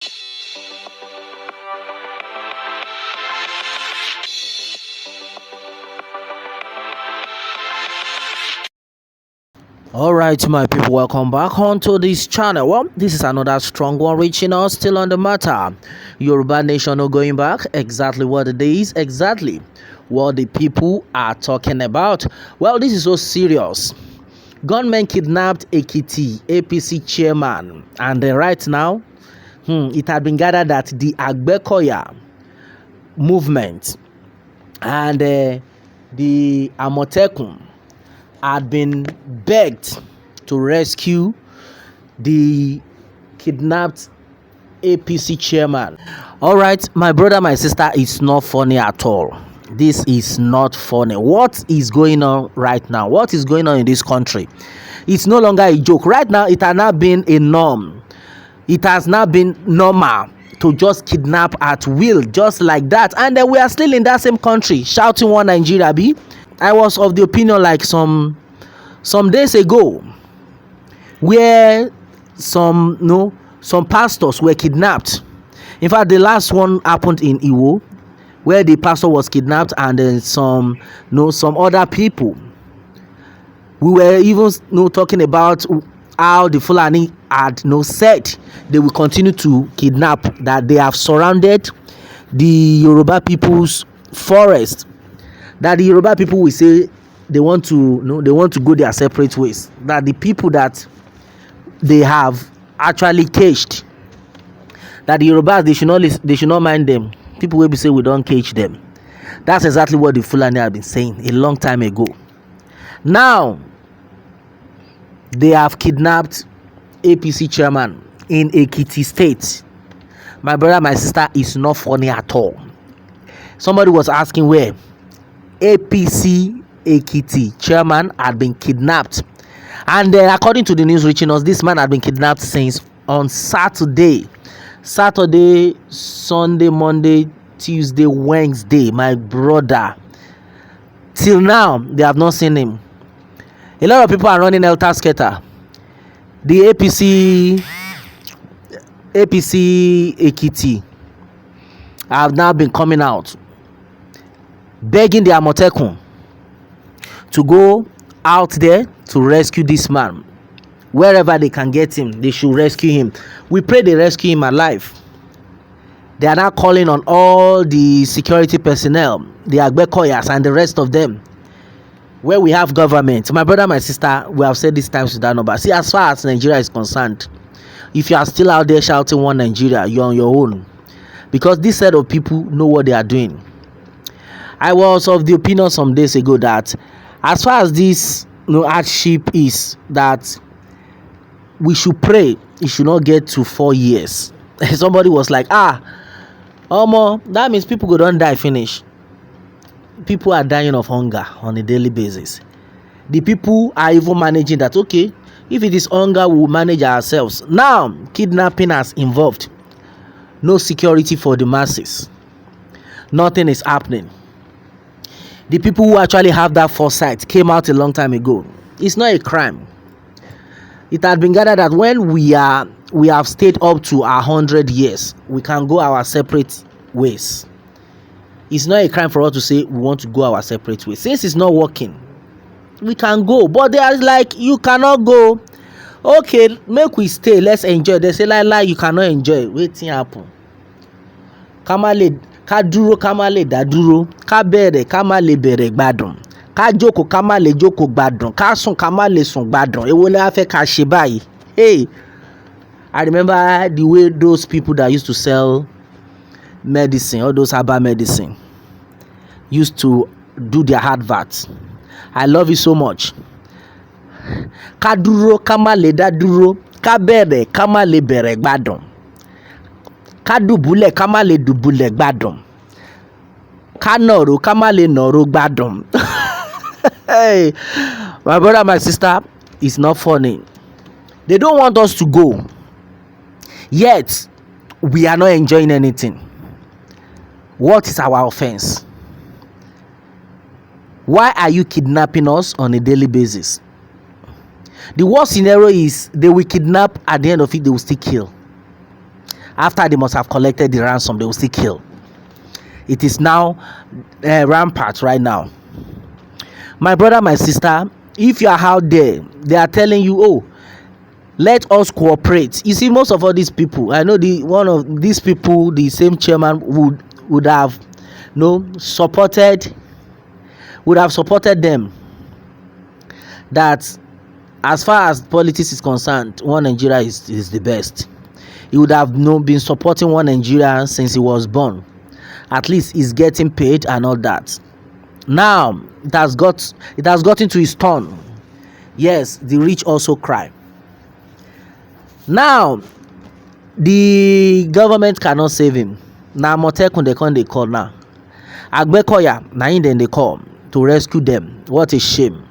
All right, my people, welcome back onto this channel. Well, this is another strong one reaching us still on the matter. Yoruba nation are going back. Exactly what it is, exactly what the people are talking about. Well, this is so serious. Gunmen kidnapped Ekiti APC chairman, and right now, it had been gathered that the Agbekoya movement and the Amotekun had been begged to rescue the kidnapped APC chairman. All right, my brother, my sister, it's not funny at all. This is not funny. What is going on right now? What is going on in this country? It's no longer a joke. Right now, it has not been a norm. It has not been normal to just kidnap at will, just like that. And then we are still in that same country, shouting one Nigeria, B. I was of the opinion like some days ago where some pastors were kidnapped. In fact, the last one happened in Iwo, where the pastor was kidnapped, and then some other people. We were even talking about how the Fulani had said they will continue to kidnap, that they have surrounded the Yoruba people's forest, that the Yoruba people will say they want to go their separate ways, that the people that they have actually caged, that the Yorubas they should not mind them. People will be say we don't cage them. That's exactly what the Fulani have been saying a long time ago. Now they have kidnapped APC chairman in Ekiti state. My brother, my sister, is not funny at all. Somebody was asking where APC Ekiti chairman had been kidnapped, and according to the news reaching us, this man had been kidnapped since on Saturday, Sunday, Monday, Tuesday, Wednesday. My brother, till now they have not seen him. A lot of people are running helter skelter. The APC Ekiti have now been coming out begging the Amotekun to go out there to rescue this man. Wherever they can get him, they should rescue him. We pray they rescue him alive. They are now calling on all the security personnel, the Agbekoyas and the rest of them, where we have government. My brother, my sister, we have said this times without number. See, as far as Nigeria is concerned, if you are still out there shouting one Nigeria, you're on your own, because this set of people know what they are doing. I was of the opinion some days ago that as far as this hardship is, that we should pray it should not get to 4 years. Somebody was like, that means people go don't die finish. People are dying of hunger on a daily basis. The people are even managing that. Okay, if it is hunger, we will manage ourselves. Now kidnapping has involved. No security for the masses. Nothing is happening. The people who actually have that foresight came out a long time ago. It's not a crime. It had been gathered that when we have stayed up to 100 years, we can go our separate ways. It's not a crime for us to say we want to go our separate ways. Since it's not working, we can go. But they are like, you cannot go. Okay, make we stay. Let's enjoy. They say like you cannot enjoy. Waiting happen. Kamale. Ká dúró ká má lè dá dúró, ká bẹ̀rẹ̀ ká má lè bẹ̀rẹ̀ gbádùn, ká jókòó ká má lè jókòó gbádùn, ká sùn ká má lè sùn gbádùn. Èwo la fẹ́ ká ṣe báyìí? Hey, I remember the way those people that used to sell medicine, all those herbal medicine, used to do their adverts. I love it so much. Ká dúró ká má lè dá dúró, ká bẹ̀rẹ̀ ká má lè bẹ̀rẹ̀ gbádùn, ká dùbúlẹ̀ ká má lè dùbúlẹ̀ gbádùn, ká nàró ká má lè nàró gbádùn. Hey, my brother, my sister, it's not funny. They don't want us to go, yet we are not enjoying anything. What is our offense? Why are you kidnapping us on a daily basis? The worst scenario is they will kidnap, at the end of it they will still kill. After they must have collected the ransom, they will still kill. It is now rampant right now. My brother, my sister, if you are out there, they are telling you, oh, let us cooperate. You see, most of all these people, I know one of these people, the same chairman would have supported them, that as far as politics is concerned, one Nigeria is the best. He would have been supporting one Nigeria since he was born. At least he's getting paid and all that. Now it has gotten to his turn. Yes, the rich also cry. Now the government cannot save him. Now Amotekun they call now. Agbekoya, now then they call to rescue them. What a shame.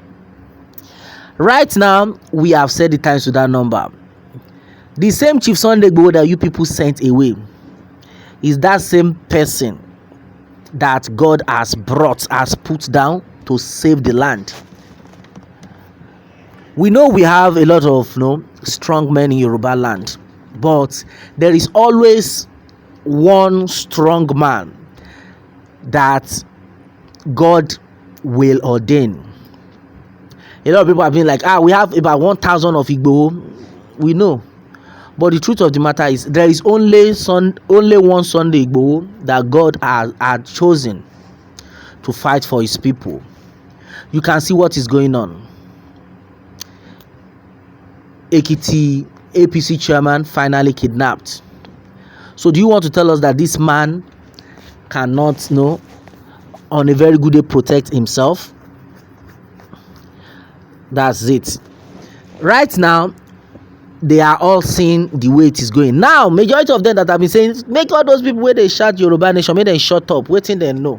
Right now, we have said the times to that number. The same Chief Sunday Igboho that you people sent away is that same person that God has put down to save the land. We know we have a lot of strong men in Yoruba land, but there is always one strong man that God will ordain. A lot of people have been like, we have about 1,000 of Igboho. We know. But the truth of the matter is, there is only one Sunday Igboho that God had chosen to fight for his people. You can see what is going on. Ekiti APC chairman finally kidnapped. So do you want to tell us that this man cannot, on a very good day, protect himself? That's it. Right now, they are all seeing the way it is going. Now, majority of them that have been saying, make all those people where they shout Yoruba Nation, make them shut up. Waiting they know.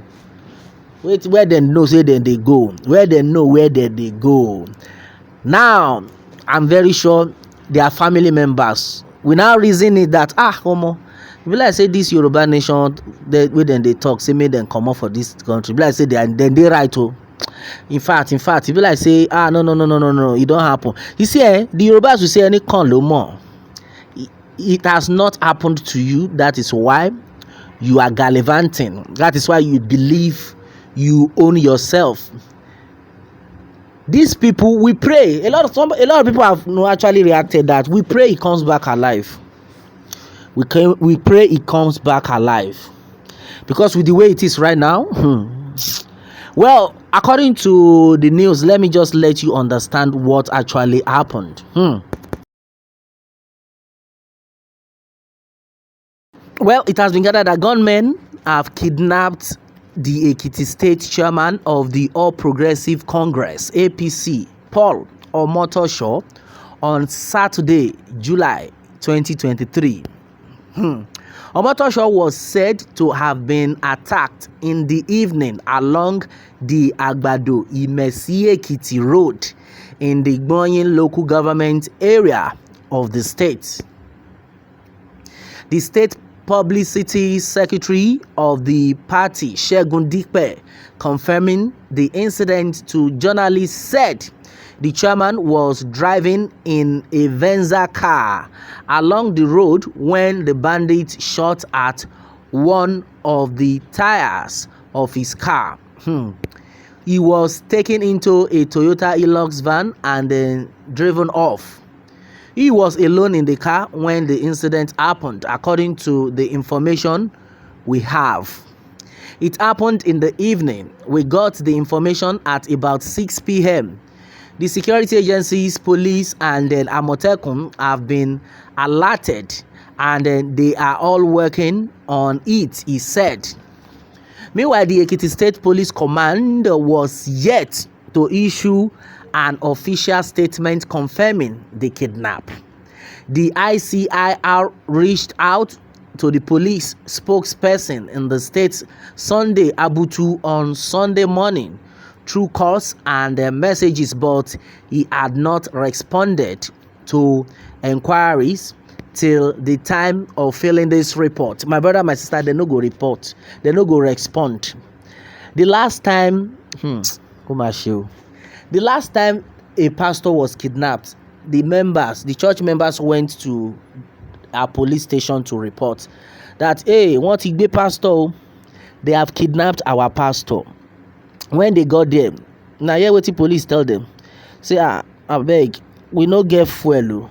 Wait, where they know, say then they go. Where they know, where they go. Now, I'm very sure their family members will now reason it that, homo, will I say this Yoruba Nation, where then they talk, say make them come up for this country. Will I say then they right to. In fact, if you like say, no, it don't happen. You see, the Yorubas will say any con lo more. It has not happened to you. That is why you are gallivanting. That is why you believe you own yourself. These people, we pray. A lot of people have actually reacted that we pray he comes back alive. We pray he comes back alive, because with the way it is right now. Well, according to the news, let me just let you understand what actually happened. Well, it has been gathered that gunmen have kidnapped the Ekiti State Chairman of the All Progressive Congress, APC, Paul Omotosho, on Saturday, July 2023. Omotosho was said to have been attacked in the evening along the Agbado Imesi-Ekiti Road in the Igboyin local government area of the state. The state publicity secretary of the party, Segun Dikpe, confirming the incident to journalists, said the chairman was driving in a Venza car along the road when the bandits shot at one of the tires of his car. He was taken into a Toyota Hilux van and then driven off. He was alone in the car when the incident happened, according to the information we have. It happened in the evening. We got the information at about 6 p.m. The security agencies, police, and then Amotekun have been alerted, and then they are all working on it, he said. Meanwhile, the Ekiti State Police Command was yet to issue an official statement confirming the kidnap. The ICIR reached out to the police spokesperson in the state, Sunday Abutu, on Sunday morning through calls and messages, but he had not responded to inquiries till the time of filling this report. My brother, my sister, they no go report, they no go respond. The last time the last time a pastor was kidnapped, the church members went to our police station to report that, hey, what Jigbe pastor, they have kidnapped our pastor. When they got there, na hear wetin police tell them, say, abeg, we no get fuel o.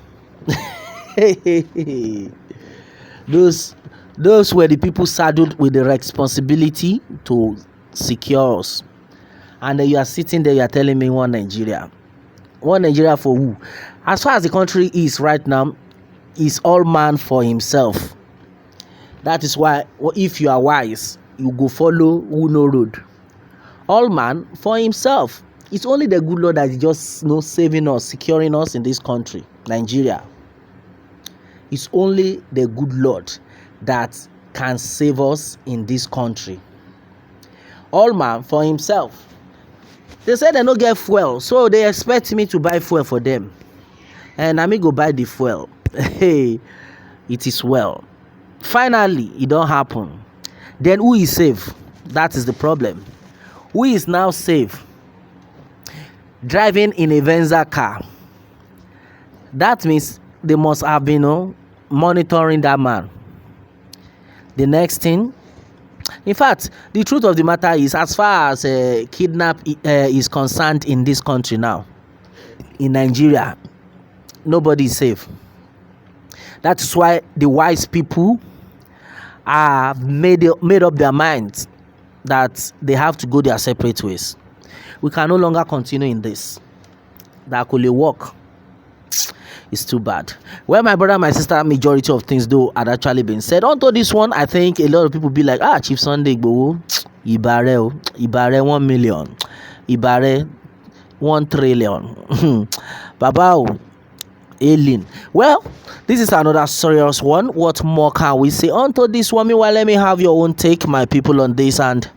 those were the people saddled with the responsibility to secure us, and then you are sitting there, you are telling me one Nigeria for who? As far as the country is right now, is all man for himself. That is why if you are wise, you go follow who no road. All man for himself. It's only the good Lord that is just saving us, securing us in this country, Nigeria. It's only the good Lord that can save us in this country. All man for himself. They say they no get fuel, so they expect me to buy fuel for them, and I may go buy the fuel. Hey, it is well. Finally, it don't happen. Then who is safe? That is the problem. Who is now safe? Driving in a Venza car. That means they must have been monitoring that man. The next thing, in fact, the truth of the matter is, as far as kidnap is concerned in this country now, in Nigeria, nobody is safe. That is why the wise people have made up their minds that they have to go their separate ways. We can no longer continue in this. That could work. It's too bad. Well, my brother, my sister, majority of things though had actually been said. Onto this one, I think a lot of people be like, Chief Sunday Igboho, Ibare 1 million, Ibare 1 trillion. Baba, alien. Well, this is another serious one. What more can we say onto this one? Meanwhile, let me have your own take, my people, on this, and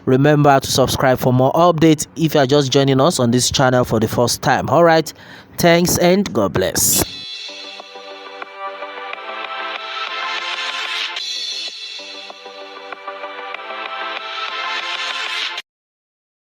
remember to subscribe for more updates if you are just joining us on this channel for the first time. All right, thanks and God bless.